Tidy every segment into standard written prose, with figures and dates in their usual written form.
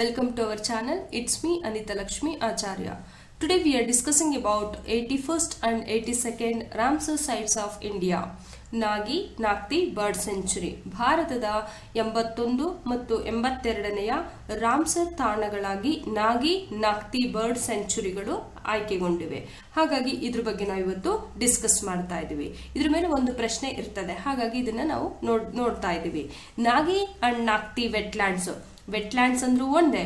Welcome to our channel. It's me Anita Lakshmi Acharya. Today we are discussing about 81st and 82nd Ramsar sites of India. Nagi Nakti bird sanctuary ಭಾರತದ 81 ಮತ್ತು 82ನೆಯ Ramsar ತಾಣಗಳಾಗಿ ನಾಗಿ Nakti bird ಸೆಂಚುರಿಗಳು ಆಯ್ಕೆಗೊಂಡಿವೆ. ಹಾಗಾಗಿ ಇದ್ರ ಬಗ್ಗೆ ನಾವು ಇವತ್ತು discuss ಮಾಡ್ತಾ ಇದೀವಿ. ಇದ್ರ ಮೇಲೆ ಒಂದು ಪ್ರಶ್ನೆ ಇರ್ತದೆ, ಹಾಗಾಗಿ ಇದನ್ನ ನಾವು ನೋಡ್ತಾ ಇದೀವಿ. ನಾಗಿ ಅಂಡ್ ನಾಕ್ತಿ ವೆಟ್ಲ್ಯಾಂಡ್ಸ್ ಅಂದ್ರೂ ಒಂದೇ,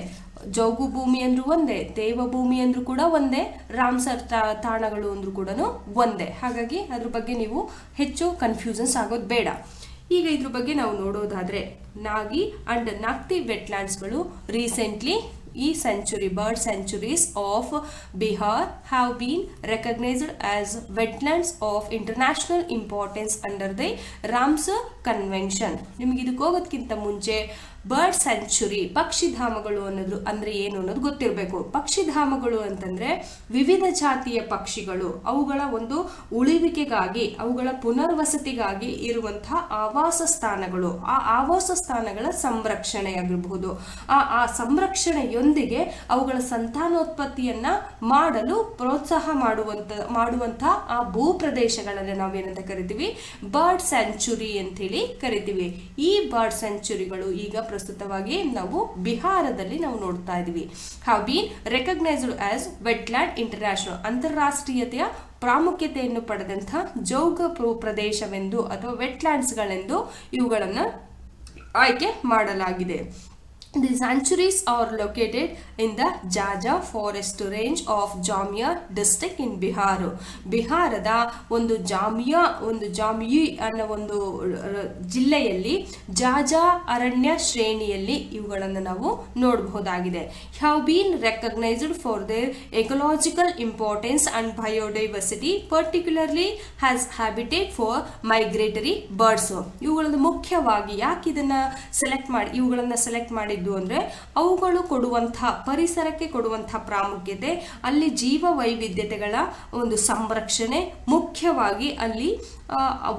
ಜೌಗು ಭೂಮಿ ಅಂದ್ರೂ ಒಂದೇ, ದೇವಭೂಮಿ ಅಂದ್ರೂ ಕೂಡ ಒಂದೇ, ರಾಮ್ಸರ್ ತಾಣಗಳು ಅಂದ್ರೂ ಕೂಡ ಒಂದೇ. ಹಾಗಾಗಿ ಅದ್ರ ಬಗ್ಗೆ ನೀವು ಹೆಚ್ಚು ಕನ್ಫ್ಯೂಷನ್ಸ್ ಆಗೋದು ಬೇಡ. ಈಗ ಇದ್ರ ಬಗ್ಗೆ ನಾವು ನೋಡೋದಾದ್ರೆ ನಾಗಿ ಅಂಡ್ ನಾಕ್ತಿ ವೆಟ್ಲ್ಯಾಂಡ್ಸ್ಗಳು recently bird sanctuaries of Bihar have been recognized as wetlands of international importance under the Ramsar Convention. ನಿಮಗೆ ಇದಕ್ಕೆ ಹೋಗೋದಕ್ಕಿಂತ ಮುಂಚೆ ಬರ್ಡ್ ಸ್ಯಾಂಚುರಿ ಪಕ್ಷಿಧಾಮಗಳು ಅನ್ನೋದು ಅಂದ್ರೆ ಏನು ಅನ್ನೋದು ಗೊತ್ತಿರಬೇಕು. ಪಕ್ಷಿಧಾಮಗಳು ಅಂತಂದ್ರೆ ವಿವಿಧ ಜಾತಿಯ ಪಕ್ಷಿಗಳು ಅವುಗಳ ಒಂದು ಉಳಿವಿಕೆಗಾಗಿ, ಅವುಗಳ ಪುನರ್ವಸತಿಗಾಗಿ ಇರುವಂತಹ ಆವಾಸ ಸ್ಥಾನಗಳು. ಆ ಆವಾಸ ಸ್ಥಾನಗಳ ಸಂರಕ್ಷಣೆಯಾಗಿರಬಹುದು. ಆ ಸಂರಕ್ಷಣೆಯೊಂದಿಗೆ ಅವುಗಳ ಸಂತಾನೋತ್ಪತ್ತಿಯನ್ನ ಮಾಡಲು ಪ್ರೋತ್ಸಾಹ ಮಾಡುವಂತಹ ಆ ಭೂ ಪ್ರದೇಶಗಳನ್ನ ನಾವೇನಂತ ಕರಿತೀವಿ, ಬರ್ಡ್ ಸ್ಯಾಂಚುರಿ ಅಂತ ಹೇಳಿ ಕರಿತೀವಿ. ಈ ಬರ್ಡ್ ಸ್ಯಾಂಚುರಿಗಳು ಈಗ ಪ್ರಸ್ತುತವಾಗಿ ನಾವು ಬಿಹಾರದಲ್ಲಿ ನಾವು ನೋಡ್ತಾ ಇದೀವಿ. Have been recognised as wetland international, ಅಂತಾರಾಷ್ಟ್ರೀಯತೆಯ ಪ್ರಾಮುಖ್ಯತೆಯನ್ನು ಪಡೆದಂತಹ ಜೌಗ ಪ್ರದೇಶವೆಂದು ಅಥವಾ ವೆಟ್ಲ್ಯಾಂಡ್ಸ್ಗಳೆಂದು ಇವುಗಳನ್ನು ಆಯ್ಕೆ ಮಾಡಲಾಗಿದೆ. The sanctuaries are located in the Jaja forest range of Jamia district in Bihar. ಬಿಹಾರದ ಒಂದು ಜಾಮಿಯಿ ಅನ್ನೋ ಒಂದು ಜಿಲ್ಲೆಯಲ್ಲಿ ಜಾಜಾ ಅರಣ್ಯ ಶ್ರೇಣಿಯಲ್ಲಿ ಇವುಗಳನ್ನು ನಾವು ನೋಡಬಹುದಾಗಿದೆ. Have been recognized for their ecological importance and biodiversity, particularly has habitat for migratory birds. ಇವುಗಳನ್ನು ಮುಖ್ಯವಾಗಿ ಯಾಕೆ ಇದನ್ನ ಇವುಗಳನ್ನ ಸೆಲೆಕ್ಟ್ ಮಾಡಿದ್ದು ಅಂದ್ರೆ ಅವುಗಳು ಕೊಡುವಂತಹ ಪರಿಸರಕ್ಕೆ ಕೊಡುವಂತಹ ಪ್ರಾಮುಖ್ಯತೆ, ಅಲ್ಲಿ ಜೀವ ವೈವಿಧ್ಯತೆಗಳ ಒಂದು ಸಂರಕ್ಷಣೆ, ಮುಖ್ಯವಾಗಿ ಅಲ್ಲಿ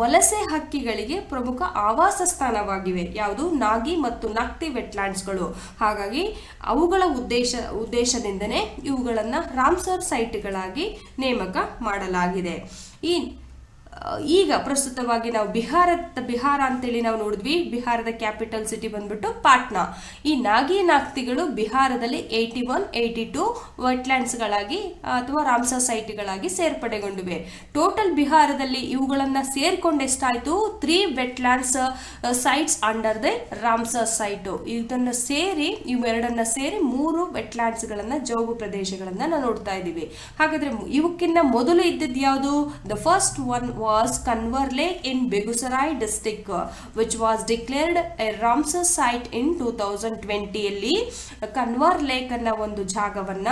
ವಲಸೆ ಹಕ್ಕಿಗಳಿಗೆ ಪ್ರಮುಖ ಆವಾಸ ಸ್ಥಾನವಾಗಿವೆ ಯಾವುದು ನಾಗಿ ಮತ್ತು ನಾಕ್ತಿ ವೆಟ್ಲ್ಯಾಂಡ್ಸ್ಗಳು. ಹಾಗಾಗಿ ಅವುಗಳ ಉದ್ದೇಶದಿಂದನೇ ಇವುಗಳನ್ನ ರಾಮ್ಸರ್ ಸೈಟ್ಗಳಾಗಿ ನೇಮಕ ಮಾಡಲಾಗಿದೆ. ಈಗ ಪ್ರಸ್ತುತವಾಗಿ ನಾವು ಬಿಹಾರ ಅಂತೇಳಿ ನಾವು ನೋಡಿದ್ವಿ. ಬಿಹಾರದ ಕ್ಯಾಪಿಟಲ್ ಸಿಟಿ ಬಂದ್ಬಿಟ್ಟು ಪಾಟ್ನಾ. ಈ ನಾಗಿ ನಾಕ್ತಿಗಳು ಬಿಹಾರದಲ್ಲಿ 81, 82 ವೆಟ್ಲ್ಯಾಂಡ್ಸ್ ಗಳಾಗಿ ಅಥವಾ ರಾಮ್ಸರ್ ಸೈಟ್ಗಳಾಗಿ ಸೇರ್ಪಡೆಗೊಂಡಿವೆ. ಟೋಟಲ್ ಬಿಹಾರದಲ್ಲಿ ಇವುಗಳನ್ನ ಸೇರ್ಕೊಂಡೆಷ್ಟಾಯ್ತು, 3 wetlands sites under the Ramsar site. ಇವೆರಡನ್ನ ಸೇರಿ 3 ವೆಟ್ಲ್ಯಾಂಡ್ಸ್ ಗಳನ್ನ, ಜೌಗು ಪ್ರದೇಶಗಳನ್ನ ನಾವು ನೋಡ್ತಾ ಇದೀವಿ. ಹಾಗಾದ್ರೆ ಇವಕ್ಕಿಂತ ಮೊದಲು ಇದ್ದದ್ದು ಯಾವುದು? The first one was Kanwar Lake in Begusarai district, which was declared a Ramsar site in 2020. ಯಲ್ಲಿ ಕನ್ವರ್ ಲೇಕ್ ಅನ್ನೋ ಒಂದು ಜಾಗವನ್ನ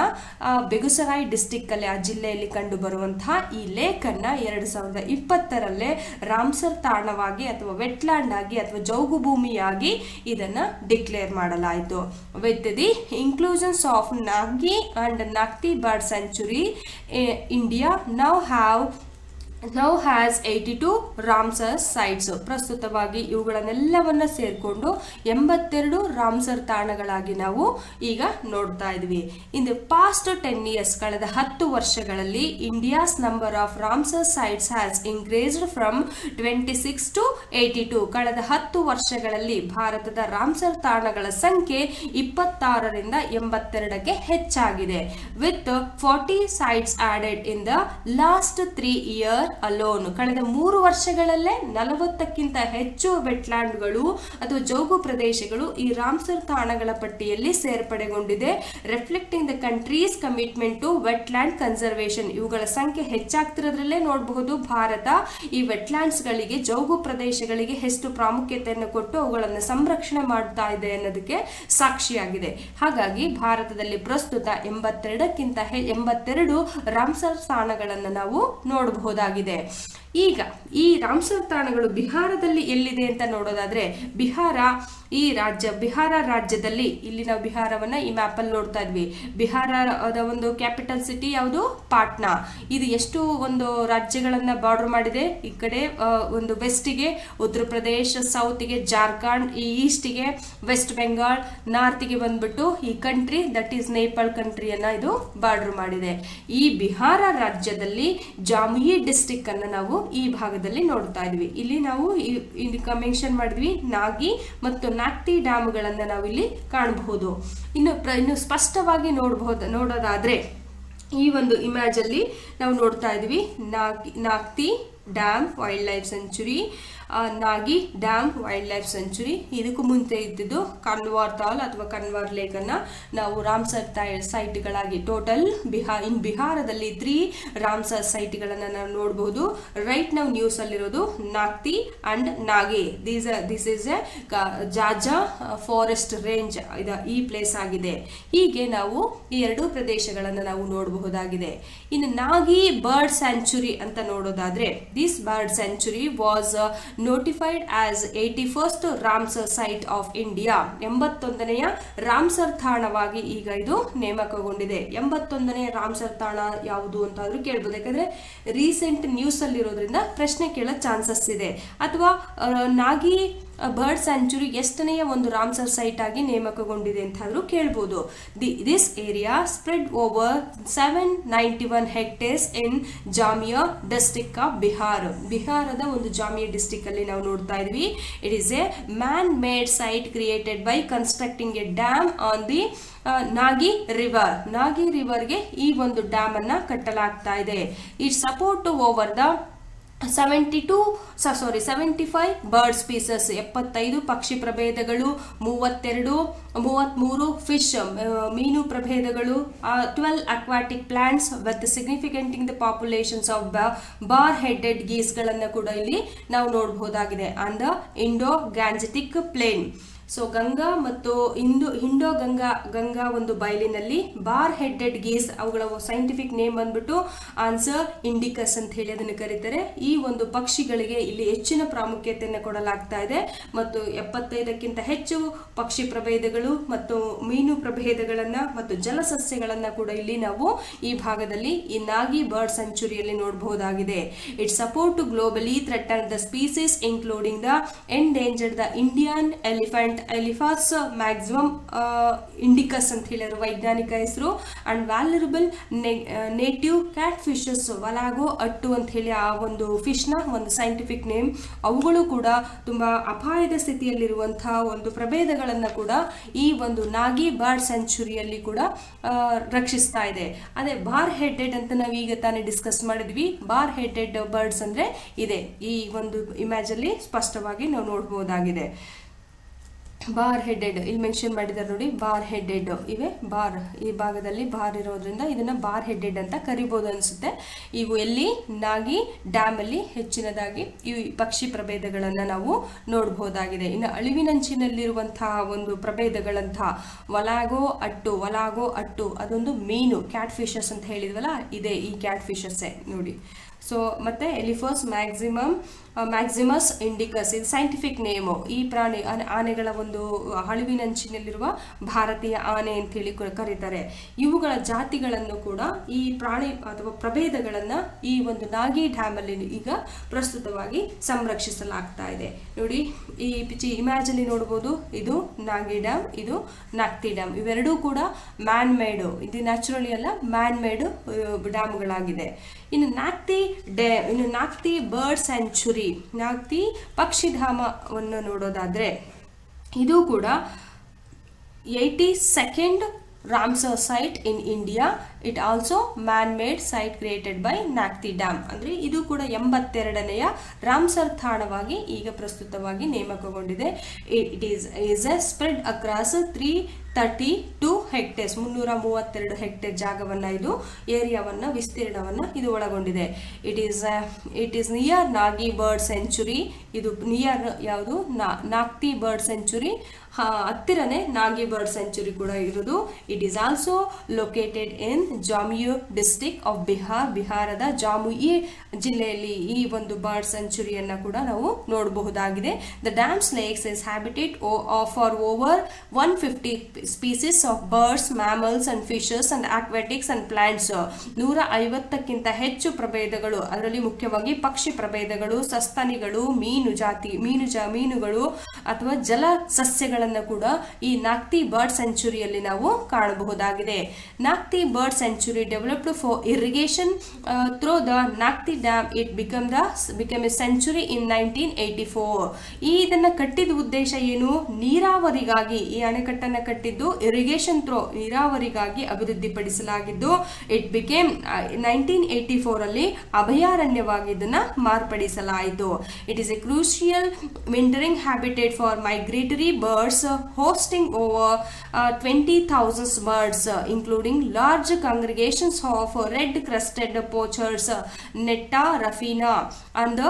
ಬೆಗುಸರಾಯ್ ಡಿಸ್ಟ್ರಿಕ್ಟ್ ಅಲ್ಲಿ, ಆ ಜಿಲ್ಲೆಯಲ್ಲಿ ಕಂಡು ಬರುವಂತಹ ಈ ಲೇಕ್ ಅನ್ನ 2020ರಲ್ಲೇ ರಾಮ್ಸರ್ ತಾಣವಾಗಿ ಅಥವಾ ವೆಟ್ಲ್ಯಾಂಡ್ ಆಗಿ ಅಥವಾ ಜೌಗು ಭೂಮಿಯಾಗಿ ಇದನ್ನ ಡಿಕ್ಲೇರ್ ಮಾಡಲಾಯಿತು. With the inclusions of Nagi and Nakti bird sanctuary, India now has 82 Ramsar sites. ಪ್ರಸ್ತುತವಾಗಿ ಇವುಗಳನ್ನೆಲ್ಲವನ್ನ ಸೇರ್ಕೊಂಡು 82 ರಾಮ್ಸರ್ ತಾಣಗಳಾಗಿ ನಾವು ಈಗ ನೋಡ್ತಾ ಇದ್ವಿ. ಇನ್ ದ ಪಾಸ್ಟ್ 10 years, ಕಳೆದ 10 ವರ್ಷಗಳಲ್ಲಿ India's number of Ramsar sites has increased from 26 to 82. ಕಳೆದ 10 ವರ್ಷಗಳಲ್ಲಿ ಭಾರತದ ರಾಮ್ಸರ್ ತಾಣಗಳ ಸಂಖ್ಯೆ 26ರಿಂದ 82ಕ್ಕೆ ಹೆಚ್ಚಾಗಿದೆ. With 40 sites added in the last 3 years alone. ಕಳೆದ 3 ವರ್ಷಗಳಲ್ಲೇ 40ಕ್ಕಿಂತ ಹೆಚ್ಚು ವೆಟ್ಲ್ಯಾಂಡ್ಗಳು ಅಥವಾ ಜೌಗು ಪ್ರದೇಶಗಳು ಈ ರಾಮ್ಸರ್ ತಾಣಗಳ ಪಟ್ಟಿಯಲ್ಲಿ ಸೇರ್ಪಡೆಗೊಂಡಿದೆ. Reflecting the countries commitment to wetland conservation. ಇವುಗಳ ಸಂಖ್ಯೆ ಹೆಚ್ಚಾಗ್ತಿರೋದ್ರಲ್ಲೇ ನೋಡಬಹುದು ಭಾರತ ಈ ವೆಟ್ಲ್ಯಾಂಡ್ಸ್ ಗಳಿಗೆ, ಜೌಗು ಪ್ರದೇಶಗಳಿಗೆ ಎಷ್ಟು ಪ್ರಾಮುಖ್ಯತೆಯನ್ನು ಕೊಟ್ಟು ಅವುಗಳನ್ನು ಸಂರಕ್ಷಣೆ ಮಾಡ್ತಾ ಇದೆ ಅನ್ನೋದಕ್ಕೆ ಸಾಕ್ಷಿಯಾಗಿದೆ. ಹಾಗಾಗಿ ಭಾರತದಲ್ಲಿ ಪ್ರಸ್ತುತ 82 ರಾಮ್ಸರ್ ತಾಣಗಳನ್ನು ನಾವು ನೋಡಬಹುದಾಗಿದೆ. ಈಗ ಈ ರಾಮ್ಸರ್ ತಾಣಗಳು ಬಿಹಾರದಲ್ಲಿ ಎಲ್ಲಿದೆ ಅಂತ ನೋಡೋದಾದ್ರೆ, ಬಿಹಾರ ರಾಜ್ಯದಲ್ಲಿ, ಇಲ್ಲಿ ನಾವು ಬಿಹಾರವನ್ನ ಈ ಮ್ಯಾಪ್ ಅಲ್ಲಿ ನೋಡ್ತಾ ಇದ್ವಿ. ಬಿಹಾರದ ಒಂದು ಕ್ಯಾಪಿಟಲ್ ಸಿಟಿ ಯಾವುದು? ಪಾಟ್ನಾ. ಇದು ಎಷ್ಟು ಒಂದು ರಾಜ್ಯಗಳನ್ನ ಬಾರ್ಡರ್ ಮಾಡಿದೆ. ಈ ಕಡೆ ಒಂದು ವೆಸ್ಟಿಗೆ ಉತ್ತರ ಪ್ರದೇಶ್, ಸೌತ್ಗೆ ಜಾರ್ಖಂಡ್, ಈ ಈಸ್ಟಿಗೆ ವೆಸ್ಟ್ ಬೆಂಗಾಲ್, ನಾರ್ತ್ಗೆ ಬಂದ್ಬಿಟ್ಟು ಈ ಕಂಟ್ರಿ ದಟ್ ಈಸ್ ನೇಪಾಳ್ ಕಂಟ್ರಿಯನ್ನ ಇದು ಬಾರ್ಡರ್ ಮಾಡಿದೆ. ಈ ಬಿಹಾರ ರಾಜ್ಯದಲ್ಲಿ ಜಾಮುಯಿ ಡಿಸ್ಟ್ರಿಕ್ಟ್ ಅನ್ನ ನಾವು ಈ ಭಾಗದಲ್ಲಿ ನೋಡ್ತಾ ಇದ್ವಿ. ಇಲ್ಲಿ ನಾವು ಮೆನ್ಷನ್ ಮಾಡಿದ್ವಿ ನಾಗಿ ಮತ್ತು ನಾಕ್ತಿ ಡ್ಯಾಮ್ಗಳನ್ನ ನಾವು ಇಲ್ಲಿ ಕಾಣಬಹುದು. ಇನ್ನು ಸ್ಪಷ್ಟವಾಗಿ ನೋಡೋದಾದ್ರೆ ಈ ಒಂದು ಇಮೇಜ್ ಅಲ್ಲಿ ನಾವು ನೋಡ್ತಾ ಇದ್ವಿ ನಾಕ್ತಿ ಡ್ಯಾಮ್ ವೈಲ್ಡ್ ಲೈಫ್ ಸೆಂಚುರಿ, ನಾಗಿ ಡ್ಯಾಮ್ ವೈಲ್ಡ್ ಲೈಫ್ ಸೆಂಚುರಿ. ಇದಕ್ಕೂ ಮುಂಚೆ ಇದ್ದಿದ್ದು ಕನ್ವಾರ್ ತಾಲ್ ಅಥವಾ ಕನ್ವಾರ್ ಲೇಕ್ ಅನ್ನ ನಾವು ರಾಮ್ಸರ್ ಸೈಟ್ಗಳಾಗಿ ಟೋಟಲ್ ಬಿಹಾರದಲ್ಲಿ 3 ರಾಮ್ಸರ್ ಸೈಟ್ಗಳನ್ನ ನಾವು ನೋಡಬಹುದು. ರೈಟ್ ನಾವು ನ್ಯೂಸ್ ಅಲ್ಲಿರೋದು Nakti and Nagi. This is a Jhajha forest range ಈ ಪ್ಲೇಸ್ ಆಗಿದೆ. ಹೀಗೆ ನಾವು ಈ 2 ಪ್ರದೇಶಗಳನ್ನ ನಾವು ನೋಡಬಹುದಾಗಿದೆ. ಇನ್ನು ನಾಗಿ ಬರ್ಡ್ ಸ್ಯಾಂಚುರಿ ಅಂತ ನೋಡೋದಾದ್ರೆ, this bird sanctuary was notified as 81st Ramsar site of India. 81ನೇ ರಾಮ್ಸರ್ ತಾಣವಾಗಿ ಈಗ ಇದು ನೇಮಕಗೊಂಡಿದೆ. 81ನೇ ರಾಮ್ಸರ್ ತಾಣ ಯಾವುದು ಅಂತಾದ್ರೂ ಕೇಳ್ಬೋದು, ಯಾಕಂದ್ರೆ ರೀಸೆಂಟ್ ನ್ಯೂಸ್ ಅಲ್ಲಿ ಇರೋದ್ರಿಂದ ಪ್ರಶ್ನೆ ಕೇಳೋ ಚಾನ್ಸಸ್ ಇದೆ. ಅಥವಾ ನಾಗಿ ಬರ್ಡ್ ಸ್ಯಾಂಚುರಿ ಎಷ್ಟನೆಯ ಒಂದು ರಾಮ್ಸರ್ ಸೈಟ್ ಆಗಿ ನೇಮಕಗೊಂಡಿದೆ ಅಂತಾದ್ರೂ ಕೇಳ್ಬೋದು. This area spread over 791 hectares in Jamui district of ಬಿಹಾರದ ಒಂದು ಜಾಮಿಯಾ ಡಿಸ್ಟ್ರಿಕ್ಟ್ ಅಲ್ಲಿ ನಾವು ನೋಡ್ತಾ ಇದ್ವಿ. It is a man made site created by constructing a dam on the Nagi ರಿವರ್ಗೆ ಈ ಒಂದು ಡ್ಯಾಮ್ ಅನ್ನ ಕಟ್ಟಲಾಗ್ತಾ ಇದೆ. ಇಟ್ support over the 75 bird species, 75 ಪಕ್ಷಿ ಪ್ರಭೇದಗಳು, 33 ಫಿಶ್ ಮೀನು ಪ್ರಭೇದಗಳು, 12 aquatic plants with significant the populations of bar headed geese ಗಳನ್ನ ಕೂಡ ಇಲ್ಲಿ ನಾವು ನೋಡಬಹುದಾಗಿದೆ. On the Indo Gangetic plain. So Ganga ಮತ್ತು ಗಂಗಾ ಒಂದು ಬಯಲಿನಲ್ಲಿ ಬಾರ್ ಹೆಡೆಡ್ ಗೀಸ್, ಅವುಗಳ ಸೈಂಟಿಫಿಕ್ ನೇಮ್ ಬಂದ್ಬಿಟ್ಟು ಆನ್ಸರ್ ಇಂಡಿಕಸ್ ಅಂತ ಹೇಳಿ ಅದನ್ನು ಕರೀತಾರೆ. ಈ ಒಂದು ಪಕ್ಷಿಗಳಿಗೆ ಇಲ್ಲಿ ಹೆಚ್ಚಿನ ಪ್ರಾಮುಖ್ಯತೆಯನ್ನು ಕೊಡಲಾಗ್ತಾ ಇದೆ ಮತ್ತು 75ಕ್ಕಿಂತ ಹೆಚ್ಚು ಪಕ್ಷಿ ಪ್ರಭೇದಗಳು ಮತ್ತು ಮೀನು ಪ್ರಭೇದಗಳನ್ನ ಮತ್ತು ಜಲಸಸ್ಯಗಳನ್ನ ಕೂಡ ಇಲ್ಲಿ ನಾವು ಈ ಭಾಗದಲ್ಲಿ ಈ ನಾಗಿ ಬರ್ಡ್ ಸೆಂಚುರಿಯಲ್ಲಿ ನೋಡಬಹುದಾಗಿದೆ. It support to globally threatened the species including the endangered the Indian elephas maximus indicus ಅಂತ ಹೇಳಿದ್ರು ವೈಜ್ಞಾನಿಕ ಹೆಸರು. And vulnerable native cat fishes, ವಲಾಗೋ ಅಟ್ಟು ಅಂತ ಹೇಳಿ ಆ ಒಂದು ಫಿಶ್ ನ ಒಂದು ಸೈಂಟಿಫಿಕ್ ನೇಮ್. ಅವುಗಳು ಕೂಡ ತುಂಬಾ ಅಪಾಯದ ಸ್ಥಿತಿಯಲ್ಲಿರುವಂತಹ ಒಂದು ಪ್ರಭೇದಗಳನ್ನ ಕೂಡ ಈ ಒಂದು ನಾಗಿ ಬರ್ಡ್ ಸೆಂಚುರಿಯಲ್ಲಿ ಕೂಡ ರಕ್ಷಿಸ್ತಾ ಇದೆ. ಅದೇ ಬಾರ್ ಹೆಡೆಡ್ ಅಂತ ನಾವು ಈಗ ತಾನೇ ಡಿಸ್ಕಸ್ ಮಾಡಿದ್ವಿ. ಬಾರ್ ಹೆಡೆಡ್ ಬರ್ಡ್ಸ್ ಅಂದ್ರೆ ಇದೆ, ಈ ಒಂದು ಇಮೇಜ್ ಅಲ್ಲಿ ಸ್ಪಷ್ಟವಾಗಿ ನಾವು ನೋಡಬಹುದಾಗಿದೆ. ಬಾರ್ ಹೆಡೆಡ್ ಇಲ್ಲಿ ಮೆನ್ಷನ್ ಮಾಡಿದ್ದಾರೆ ನೋಡಿ, ಬಾರ್ ಹೆಡೆಡ್ ಇವೆ. ಬಾರ್ ಈ ಭಾಗದಲ್ಲಿ ಬಾರ್ ಇರೋದ್ರಿಂದ ಇದನ್ನ ಬಾರ್ ಹೆಡೆಡ್ ಅಂತ ಕರಿಬಹುದು ಅನ್ಸುತ್ತೆ. ಇವು ಎಲ್ಲಿ ನಾಗಿ ಡ್ಯಾಮ್ ಅಲ್ಲಿ ಹೆಚ್ಚಿನದಾಗಿ ಈ ಪಕ್ಷಿ ಪ್ರಭೇದಗಳನ್ನ ನಾವು ನೋಡಬಹುದಾಗಿದೆ. ಇನ್ನು ಅಳಿವಿನಂಚಿನಲ್ಲಿರುವಂತಹ ಒಂದು ಪ್ರಭೇದಗಳಂತಹ ವಲಾಗೋ ಅಟ್ಟು ಅದೊಂದು ಮೀನು, ಕ್ಯಾಟ್ ಫಿಶಸ್ ಅಂತ ಹೇಳಿದ್ವಲ್ಲ, ಇದೆ ಈ ಕ್ಯಾಟ್ ಫಿಶಸ್ ನೋಡಿ. ಸೊ ಮತ್ತೆ ಎಲಿಫಸ್ ಮ್ಯಾಕ್ಸಿಮಸ್ ಇಂಡಿಕಸ್ ಇದು ಸೈಂಟಿಫಿಕ್ ನೇಮು. ಈ ಪ್ರಾಣಿ ಆನೆಗಳ ಒಂದು ಅಳಿವಿನಂಚಿನಲ್ಲಿರುವ ಭಾರತೀಯ ಆನೆ ಅಂತ ಹೇಳಿ ಕರೀತಾರೆ. ಇವುಗಳ ಜಾತಿಗಳನ್ನು ಕೂಡ ಈ ಪ್ರಾಣಿ ಅಥವಾ ಪ್ರಭೇದಗಳನ್ನ ಈ ಒಂದು ನಾಗಿ ಡ್ಯಾಮ್ ಅಲ್ಲಿ ಈಗ ಪ್ರಸ್ತುತವಾಗಿ ಸಂರಕ್ಷಿಸಲಾಗ್ತಾ ಇದೆ. ನೋಡಿ ಈ ಇಮೇಜ್ ಅಲ್ಲಿ ನೋಡಬಹುದು, ಇದು ನಾಗಿ ಡ್ಯಾಮ್, ಇದು ನಾಕ್ತಿ ಡ್ಯಾಮ್. ಇವೆರಡೂ ಕೂಡ ಮ್ಯಾನ್ ಮೇಡ್, ಇದು ನ್ಯಾಚುರಲಿ ಅಲ್ಲ, ಮ್ಯಾನ್ ಮೇಡ್ ಡ್ಯಾಮ್ಗಳಾಗಿದೆ. ಇನ್ನು ನಾಕ್ತಿ ಬರ್ಡ್ ಸ್ಯಾಂಚುರಿ, ನಾಕ್ತಿ ಪಕ್ಷಿಧಾಮವನ್ನು ನೋಡೋದಾದ್ರೆ ಇದು ಕೂಡ 82nd Ramsar site in India. It also man made site created by Nakti dam. ಅಂದ್ರೆ ಇದು ಕೂಡ 82ನೇಯ ರಾಮ್ಸರ್ ತಾಣವಾಗಿ ಈಗ ಪ್ರಸ್ತುತವಾಗಿ ನೇಮಕಗೊಂಡಿದೆ. It is a spread across 332 hectares, 332 hectare ಜಾಗವನ್ನ ಇದು ಏರಿಯಾವನ್ನ ವಿಸ್ತೀರ್ಣವನ್ನ ಇದು ಒಳಗೊಂಡಿದೆ. It is near Nagi bird sanctuary. ಇದು ನಿಯರ್ ಯಾವುದು ನಾಕ್ತಿ ಬರ್ಡ್ ಸೆಂಚುರಿ ಹತ್ತಿರನೇ ನಾಗಿ ಬರ್ಡ್ ಸೆಂಚುರಿ ಕೂಡ ಇರೋದು. It is also located in Jamui district of ಬಿಹಾರದ ಜಾಮುಯಿ ಜಿಲ್ಲೆಯಲ್ಲಿ ಈ ಒಂದು ಬರ್ಡ್ ಸೆಂಚುರಿಯನ್ನ ಕೂಡ ನಾವು ನೋಡಬಹುದಾಗಿದೆ. The dams lakes is habitat for over 150 species of birds, mammals and fishes and aquatics and plants. 150ಕ್ಕಿಂತ ಹೆಚ್ಚು ಪ್ರಭೇದಗಳು, ಅದರಲ್ಲಿ ಮುಖ್ಯವಾಗಿ ಪಕ್ಷಿ ಪ್ರಭೇದಗಳು, ಸಸ್ತನಿಗಳು, ಮೀನುಗಳು ಅಥವಾ ಜಲ ಸಸ್ಯಗಳನ್ನು ಕೂಡ ಈ ನಾಗ್ತಿ ಬರ್ಡ್ ಸೆಂಚುರಿಯಲ್ಲಿ ನಾವು ಕಾಣಬಹುದಾಗಿದೆ. Nagti bird sanctuary developed for irrigation through the Nagti dam. It become a sanctuary in 1984. ಇದನ್ನ ಕಟ್ಟಿದ ಉದ್ದೇಶ ಏನು? ನೀರಾವರಿಗಾಗಿ. ಈ ಅಣೆಕಟ್ಟನ್ನು ಕಟ್ಟಿದ್ದು ಇರಿಗೇಷನ್ ಥ್ರೂ, ನೀರಾವರಿಗಾಗಿ ಅಭಿವೃದ್ಧಿಪಡಿಸಲಾಗಿದ್ದು. ಇಟ್ ಬಿಕೇಮ್ 1984 ಅಲ್ಲಿ ಅಭಯಾರಣ್ಯವಾಗಿ ಇದನ್ನ ಮಾರ್ಪಡಿಸಲಾಯಿತು. It is a crucial wintering habitat for migratory birds, hosting over 20,000 birds, including large congregations of red-crested poachers, Netta rafina, and the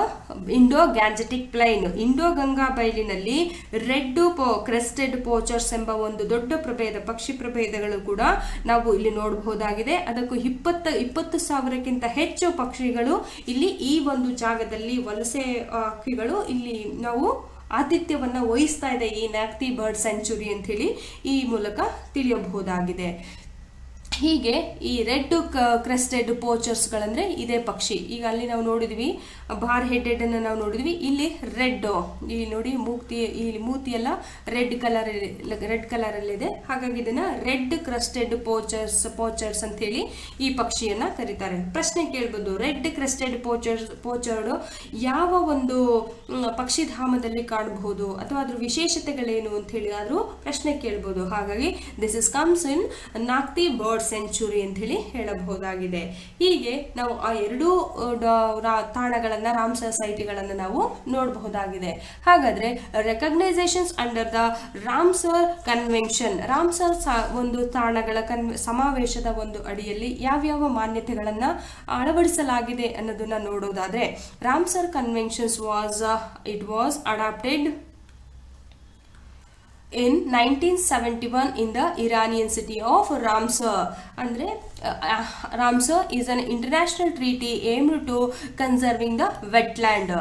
Indo-Gangetic Plain. ಇಂಡೋ-ಗಂಗಾ ಬಯಲಿನಲ್ಲಿ ರೆಡ್ ಕ್ರೆಸ್ಟೆಡ್ ಪೋಚರ್ಸ್ ಎಂಬ ಒಂದು ದೊಡ್ಡ ಪ್ರಭೇದ, ಪಕ್ಷಿ ಪ್ರಭೇದಗಳು ಕೂಡ ನಾವು ಇಲ್ಲಿ ನೋಡಬಹುದಾಗಿದೆ. ಅದಕ್ಕೂ 20,000ಕ್ಕಿಂತ ಹೆಚ್ಚು ಪಕ್ಷಿಗಳು ಇಲ್ಲಿ ಈ ಒಂದು ಜಾಗದಲ್ಲಿ ವಲಸೆ ಹಕ್ಕಿಗಳು ಇಲ್ಲಿ ನಾವು ಆತಿಥ್ಯವನ್ನ ವಹಿಸ್ತಾ ಇದೆ ಈ ನಾಗ್ತಿ ಬರ್ಡ್ ಸೆಂಚುರಿ ಅಂತ ಹೇಳಿ ಈ ಮೂಲಕ ತಿಳಿಯಬಹುದಾಗಿದೆ. ಹೀಗೆ ಈ ರೆಡ್ ಕ್ರೆಸ್ಟೆಡ್ ಪೋಚರ್ಸ್ ಗಳಂದ್ರೆ ಇದೇ ಪಕ್ಷಿ. ಈಗ ಅಲ್ಲಿ ನಾವು ನೋಡಿದ್ವಿ ಬಾರ್ ಹೆಡೆಡ್ ಅನ್ನು ನಾವು ನೋಡಿದ್ವಿ. ಇಲ್ಲಿ ರೆಡ್, ಇಲ್ಲಿ ನೋಡಿ ಮೂತಿ ಎಲ್ಲ ರೆಡ್ ಕಲರ್ ಅಲ್ಲಿ ಇದೆ. ಹಾಗಾಗಿ ಇದನ್ನ ರೆಡ್ ಕ್ರೆಸ್ಟೆಡ್ ಪೋಚರ್ಸ್ ಅಂತ ಹೇಳಿ ಈ ಪಕ್ಷಿಯನ್ನ ಕರೀತಾರೆ. ಪ್ರಶ್ನೆ ಕೇಳಬಹುದು, ರೆಡ್ ಕ್ರೆಸ್ಟೆಡ್ ಪೋಚರ್ಡ್ ಯಾವ ಒಂದು ಪಕ್ಷಿಧಾಮದಲ್ಲಿ ಕಾಣಬಹುದು ಅಥವಾ ಅದ್ರ ವಿಶೇಷತೆಗಳೇನು ಅಂತ ಹೇಳಿ ಆದ್ರೂ ಪ್ರಶ್ನೆ ಕೇಳಬಹುದು. ಹಾಗಾಗಿ this is comes in Nagti bird sanctuary ಅಂತ ಹೇಳಿ ಹೇಳಬಹುದಾಗಿದೆ. ಹೀಗೆ ನಾವು ಆ ಎರಡೂ ತಾಣಗಳನ್ನ, ರಾಮ್ಸರ್ ಸೈಟ್ಗಳನ್ನ ನಾವು ನೋಡಬಹುದಾಗಿದೆ. ಹಾಗಾದ್ರೆ recognisations under the Ramsar convention, Ramsar ಒಂದು ತಾಣಗಳ ಸಮಾವೇಶದ ಒಂದು ಅಡಿಯಲ್ಲಿ ಯಾವ್ಯಾವ ಮಾನ್ಯತೆಗಳನ್ನ ಅಳವಡಿಸಲಾಗಿದೆ ಅನ್ನೋದನ್ನ ನೋಡೋದಾದ್ರೆ, Ramsar conventions was adopted in 1971 in the Iranian city of Ramsar. ಅಂದ್ರೆ Ramsar is an international treaty aimed to conserving the wetland.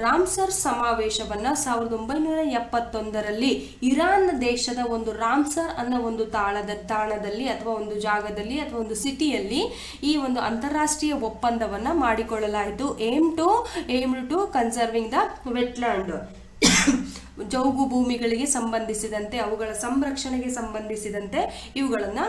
Ramsar ಸಮಾವೇಶವನ್ನ 1971ರಲ್ಲಿ ಇರಾನ್ ದೇಶದ ಒಂದು ರಾಮ್ಸರ್ ಅನ್ನೋ ಒಂದು ತಾಣದಲ್ಲಿ ಅಥವಾ ಒಂದು ಜಾಗದಲ್ಲಿ ಅಥವಾ ಒಂದು ಸಿಟಿಯಲ್ಲಿ ಈ ಒಂದು ಅಂತಾರಾಷ್ಟ್ರೀಯ ಒಪ್ಪಂದವನ್ನ ಮಾಡಿಕೊಳ್ಳಲಾಯಿತು. aimed to conserving the wetland. ಜೌಗು ಭೂಮಿಗಳಿಗೆ ಸಂಬಂಧಿಸಿದಂತೆ, ಅವುಗಳ ಸಂರಕ್ಷಣೆಗೆ ಸಂಬಂಧಿಸಿದಂತೆ ಇವುಗಳನ್ನ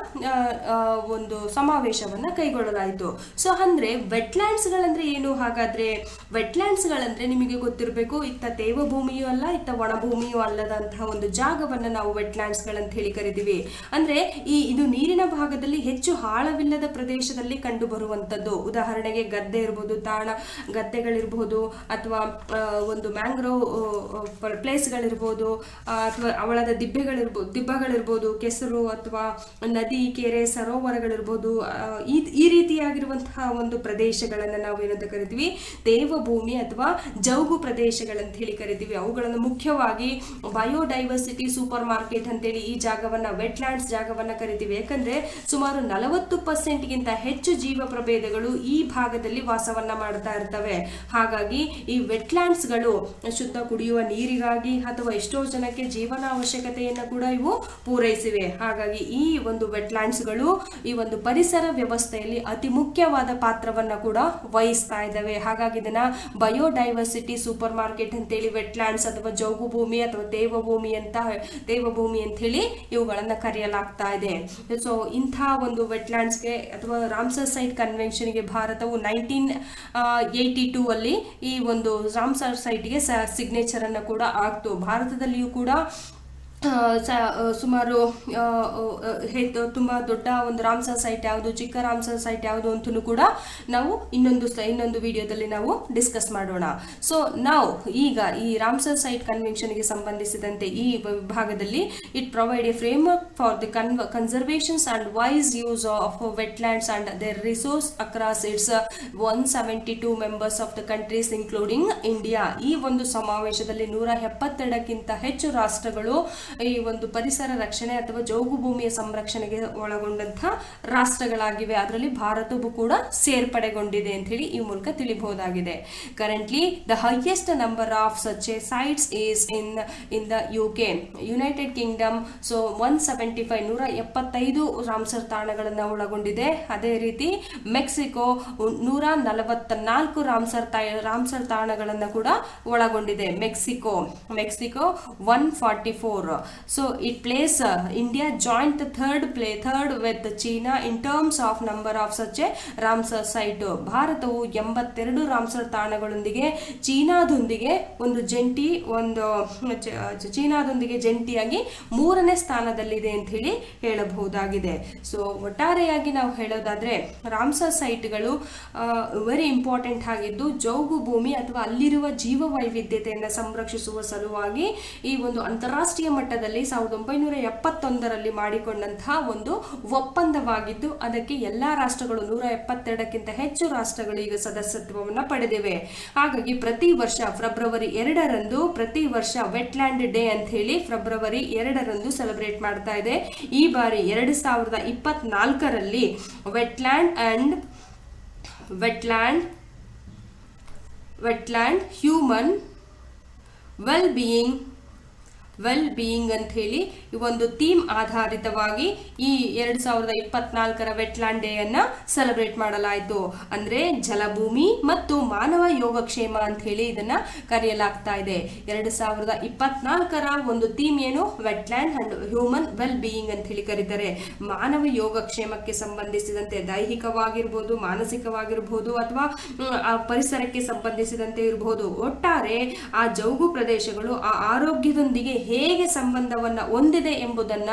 ಒಂದು ಸಮಾವೇಶವನ್ನ ಕೈಗೊಳ್ಳಲಾಯಿತು. ಸೊ ಅಂದ್ರೆ ವೆಟ್ಲ್ಯಾಂಡ್ಸ್ ಗಳಂದ್ರೆ ಏನು? ಹಾಗಾದ್ರೆ ವೆಟ್ಲ್ಯಾಂಡ್ಸ್ ಗಳಂದ್ರೆ ನಿಮಗೆ ಗೊತ್ತಿರಬೇಕು, ಇತ್ತ ತೇವ ಭೂಮಿಯೂ ಅಲ್ಲ, ಇತ್ತ ಒಣಭೂಮಿಯೂ ಅಲ್ಲದಂತಹ ಒಂದು ಜಾಗವನ್ನ ನಾವು ವೆಟ್ಲ್ಯಾಂಡ್ಸ್ ಗಳಂತ ಹೇಳಿ ಕರಿತೀವಿ. ಅಂದ್ರೆ ಇದು ನೀರಿನ ಭಾಗದಲ್ಲಿ ಹೆಚ್ಚು ಆಳವಿಲ್ಲದ ಪ್ರದೇಶದಲ್ಲಿ ಕಂಡು ಬರುವಂತದ್ದು. ಉದಾಹರಣೆಗೆ ಗದ್ದೆ ಇರಬಹುದು, ಗದ್ದೆಗಳಿರಬಹುದು, ಅಥವಾ ಒಂದು ಮ್ಯಾಂಗ್ರೋವ್ ಪ್ಲೇಸ್ ಗಳಿರ್ಬೋದು, ಅಥವಾ ಅವಳದ ದಿಬ್ಬಗಳಿರ್ಬೋದು, ಕೆಸರು ಅಥವಾ ನದಿ, ಕೆರೆ, ಸರೋವರಗಳಿರ್ಬೋದು. ಈ ರೀತಿಯಾಗಿರುವಂತಹ ಒಂದು ಪ್ರದೇಶಗಳನ್ನ ನಾವು ಏನಂತ ಕರಿತೀವಿ? ತೇವಭೂಮಿ ಅಥವಾ ಜೌಗು ಪ್ರದೇಶಗಳಂತ ಹೇಳಿ ಕರಿತೀವಿ. ಅವುಗಳನ್ನು ಮುಖ್ಯವಾಗಿ ಬಯೋಡೈವರ್ಸಿಟಿ ಸೂಪರ್ ಮಾರ್ಕೆಟ್ ಅಂತೇಳಿ ಈ ಜಾಗವನ್ನ, ವೆಟ್ಲ್ಯಾಂಡ್ಸ್ ಜಾಗವನ್ನ ಕರಿತೀವಿ. ಯಾಕಂದ್ರೆ ಸುಮಾರು 40%ಗಿಂತ ಹೆಚ್ಚು ಜೀವ ಪ್ರಭೇದಗಳು ಈ ಭಾಗದಲ್ಲಿ ವಾಸವನ್ನ ಮಾಡ್ತಾ ಇರ್ತವೆ. ಹಾಗಾಗಿ ಈ ವೆಟ್ಲ್ಯಾಂಡ್ಸ್ ಗಳು ಶುದ್ಧ ಕುಡಿಯುವ ನೀರಿಗಾಗಿ ಅಥವಾ ಎಷ್ಟೋ ಜನಕ್ಕೆ ಜೀವನ ಅವಶ್ಯಕತೆಯನ್ನು ಕೂಡ ಇವು ಪೂರೈಸಿವೆ. ಹಾಗಾಗಿ ಈ ಒಂದು ವೆಟ್ಲ್ಯಾಂಡ್ಸ್ ಗಳು ಈ ಒಂದು ಪರಿಸರ ವ್ಯವಸ್ಥೆಯಲ್ಲಿ ಅತಿ ಮುಖ್ಯವಾದ ಪಾತ್ರವನ್ನ ಕೂಡ ವಹಿಸ್ತಾ ಇದ್ದಾವೆ. ಹಾಗಾಗಿ ಇದನ್ನ ಬಯೋಡೈವರ್ಸಿಟಿ ಸೂಪರ್ ಮಾರ್ಕೆಟ್ ಅಂತೇಳಿ ವೆಟ್ಲ್ಯಾಂಡ್ಸ್ ಅಥವಾ ಜೌಗು ಭೂಮಿ ಅಥವಾ ತೇವಭೂಮಿ ಅಂತ ಹೇಳಿ ಇವುಗಳನ್ನ ಕರೆಯಲಾಗ್ತಾ ಇದೆ. ಸೊ ಇಂಥ ಒಂದು ವೆಟ್ಲ್ಯಾಂಡ್ಸ್ಗೆ ಅಥವಾ ರಾಮ್ಸರ್ ಸೈಟ್ ಕನ್ವೆನ್ಷನ್ಗೆ ಭಾರತವು 1982 ಅಲ್ಲಿ ಈ ಒಂದು ರಾಮ್ಸರ್ ಸೈಟ್ಗೆ ಸಿಗ್ನೇಚರ್ ಅನ್ನು ಕೂಡ ಆಗ್ತು. ಭಾರತದಲ್ಲಿಯೂ ಕೂಡ ಸುಮಾರು ತುಂಬಾ ದೊಡ್ಡ ಒಂದು ರಾಮ್ಸರ್ ಸೈಟ್ ಯಾವುದು, ಚಿಕ್ಕ ರಾಮ್ಸರ್ ಸೈಟ್ ಯಾವುದು ಅಂತಲೂ ಕೂಡ ನಾವು ಇನ್ನೊಂದು ವಿಡಿಯೋದಲ್ಲಿ ನಾವು ಡಿಸ್ಕಸ್ ಮಾಡೋಣ. ಸೊ ನಾವು ಈಗ ಈ ರಾಮ್ಸರ್ ಸೈಟ್ ಕನ್ವೆನ್ಷನ್ಗೆ ಸಂಬಂಧಿಸಿದಂತೆ ಈ ವಿಭಾಗದಲ್ಲಿ it provide a framework for the conservations and wise use of wetlands and their resource across its 172 members of the countries including India. ಈ ಒಂದು ಸಮಾವೇಶದಲ್ಲಿ 172ಕ್ಕಿಂತ ಹೆಚ್ಚು ರಾಷ್ಟ್ರಗಳು ಈ ಒಂದು ಪರಿಸರ ರಕ್ಷಣೆ ಅಥವಾ ಜೌಗು ಭೂಮಿಯ ಸಂರಕ್ಷಣೆಗೆ ಒಳಗೊಂಡಂತಹ ರಾಷ್ಟ್ರಗಳಾಗಿವೆ. ಅದರಲ್ಲಿ ಭಾರತವು ಕೂಡ ಸೇರ್ಪಡೆಗೊಂಡಿದೆ ಅಂತ ಹೇಳಿ ಈ ಮೂಲಕ ತಿಳಿಬಹುದಾಗಿದೆ. Currently the highest number of such sites is in the UK, United Kingdom. So 175 175 Ramsar ತಾಣಗಳನ್ನು ಒಳಗೊಂಡಿದೆ. ಅದೇ ರೀತಿ ಮೆಕ್ಸಿಕೋ 144 ರಾಮ್ಸರ್ ತಾಣಗಳನ್ನು ಕೂಡ ಒಳಗೊಂಡಿದೆ. Mexico 144. So it place India joint third with China in terms of number of such Ramsar site. ಭಾರತವು 82 Ramsar ತಾಣಗಳೊಂದಿಗೆ ಚೀನಾದೊಂದಿಗೆ ಜಂಟಿಯಾಗಿ 3ನೇ ಸ್ಥಾನದಲ್ಲಿದೆ ಅಂತ ಹೇಳಿ ಹೇಳಬಹುದಾಗಿದೆ. ಸೊ ಒಟ್ಟಾರೆಯಾಗಿ ನಾವು ಹೇಳೋದಾದ್ರೆ ರಾಮ್ಸರ್ ಸೈಟ್ಗಳು ವೆರಿ ಇಂಪಾರ್ಟೆಂಟ್ ಆಗಿದ್ದು ಜೌಗು ಭೂಮಿ ಅಥವಾ ಅಲ್ಲಿರುವ ಜೀವ ವೈವಿಧ್ಯತೆಯನ್ನು ಸಂರಕ್ಷಿಸುವ ಸಲುವಾಗಿ ಈ ಒಂದು ಅಂತಾರಾಷ್ಟ್ರೀಯ ಮಟ್ಟದಲ್ಲಿ 1971ರಲ್ಲಿ ಮಾಡಿಕೊಂಡಂತಹ ಒಂದು ಒಪ್ಪಂದವಾಗಿದ್ದು ಅದಕ್ಕೆ ಎಲ್ಲಾ ರಾಷ್ಟ್ರಗಳು 172ಕ್ಕಿಂತ ಹೆಚ್ಚು ರಾಷ್ಟ್ರಗಳು ಈಗ ಸದಸ್ಯತ್ವವನ್ನು ಪಡೆದಿವೆ. ಹಾಗಾಗಿ ಪ್ರತಿ ವರ್ಷ ಫೆಬ್ರವರಿ 2ರಂದು ಪ್ರತಿ ವರ್ಷ ವೆಟ್ಲ್ಯಾಂಡ್ ಡೇ ಅಂತ ಹೇಳಿ ಫೆಬ್ರವರಿ 2ರಂದು ಸೆಲೆಬ್ರೇಟ್ ಮಾಡ್ತಾ ಇದೆ. ಈ ಬಾರಿ 2024ರಲ್ಲಿ ವೆಟ್ಲ್ಯಾಂಡ್ ಹ್ಯೂಮನ್ ವೆಲ್ ಬೀಯಿಂಗ್ ಅಂತ ಹೇಳಿ ಈ ಒಂದು ಥೀಮ್ ಆಧಾರಿತವಾಗಿ ಈ 2024ರ ವೆಟ್ಲ್ಯಾಂಡ್ ಡೇ ಅನ್ನ ಸೆಲೆಬ್ರೇಟ್ ಮಾಡಲಾಯಿತು. ಅಂದ್ರೆ ಜಲಭೂಮಿ ಮತ್ತು ಮಾನವ ಯೋಗಕ್ಷೇಮ ಅಂತ ಹೇಳಿ ಇದನ್ನ ಕರೆಯಲಾಗ್ತಾ ಇದೆ. 2024ರ ಒಂದು ಥೀಮ್ ಏನು, wetland and human well being ಅಂತ ಹೇಳಿ ಕರೀತಾರೆ. ಮಾನವ ಯೋಗಕ್ಷೇಮಕ್ಕೆ ಸಂಬಂಧಿಸಿದಂತೆ ದೈಹಿಕವಾಗಿರ್ಬೋದು, ಮಾನಸಿಕವಾಗಿರ್ಬೋದು ಅಥವಾ ಪರಿಸರಕ್ಕೆ ಸಂಬಂಧಿಸಿದಂತೆ ಇರಬಹುದು. ಒಟ್ಟಾರೆ ಆ ಜೌಗು ಪ್ರದೇಶಗಳು ಆ ಆರೋಗ್ಯದೊಂದಿಗೆ ಹೇಗೆ ಸಂಬಂಧವನ್ನ ಹೊಂದಿದೆ ಎಂಬುದನ್ನ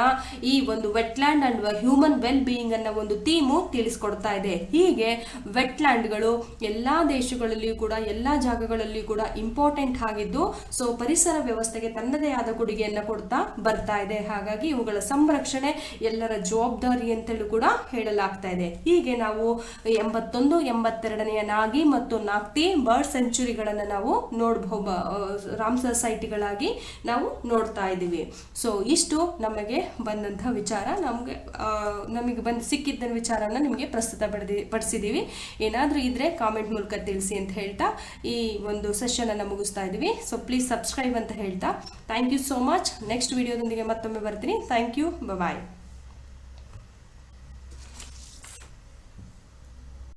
ಈ ಒಂದು wetland and human well being ಅನ್ನ ಒಂದು ಥೀಮು ತಿಳಿಸ್ಕೊಡ್ತಾ ಇದೆ. ಹೀಗೆ ವೆಟ್ಲ್ಯಾಂಡ್ಗಳು ಎಲ್ಲಾ ದೇಶಗಳಲ್ಲಿಯೂ ಕೂಡ ಎಲ್ಲಾ ಜಾಗಗಳಲ್ಲಿಯೂ ಕೂಡ ಇಂಪಾರ್ಟೆಂಟ್ ಆಗಿದ್ದು ಸೊ ಪರಿಸರ ವ್ಯವಸ್ಥೆಗೆ ತನ್ನದೇ ಆದ ಕೊಡುಗೆಯನ್ನು ಕೊಡ್ತಾ ಬರ್ತಾ ಇದೆ. ಹಾಗಾಗಿ ಇವುಗಳ ಸಂರಕ್ಷಣೆ ಎಲ್ಲರ ಜವಾಬ್ದಾರಿ ಅಂತೇಳಿ ಕೂಡ ಹೇಳಲಾಗ್ತಾ ಇದೆ. ಹೀಗೆ ನಾವು 81, 82ನೇ ನಾಗಿ ಮತ್ತು ನಾಕ್ತಿ ಬರ್ಡ್ ಸೆಂಚುರಿಗಳನ್ನು ನಾವು ನೋಡಬಹುದು, ರಾಮ್ಸರ್ ಸೈಟ್ಗಳಾಗಿ ನಾವು ನೋಡ್ತಾ ಇದ್ದೀವಿ. ಸೊ ಇಷ್ಟು ನಮಗೆ ಬಂದಂತಹ ವಿಚಾರ, ನಮಗೆ ಸಿಕ್ಕಿದ್ದ ವಿಚಾರನ ನಿಮಗೆ ಪಡಿಸಿದ್ದೀವಿ. ಏನಾದರೂ ಇದ್ರೆ ಕಾಮೆಂಟ್ ಮೂಲಕ ತಿಳಿಸಿ ಅಂತ ಹೇಳ್ತಾ ಈ ಒಂದು ಸೆಷನ್ ಅನ್ನು ಮುಗಿಸ್ತಾ ಇದ್ದೀವಿ. ಸೊ ಪ್ಲೀಸ್ ಸಬ್ಸ್ಕ್ರೈಬ್ ಅಂತ ಹೇಳ್ತಾ thank you so much. Next ವಿಡಿಯೋದೊಂದಿಗೆ ಮತ್ತೊಮ್ಮೆ ಬರ್ತೀನಿ. Thank you, bye.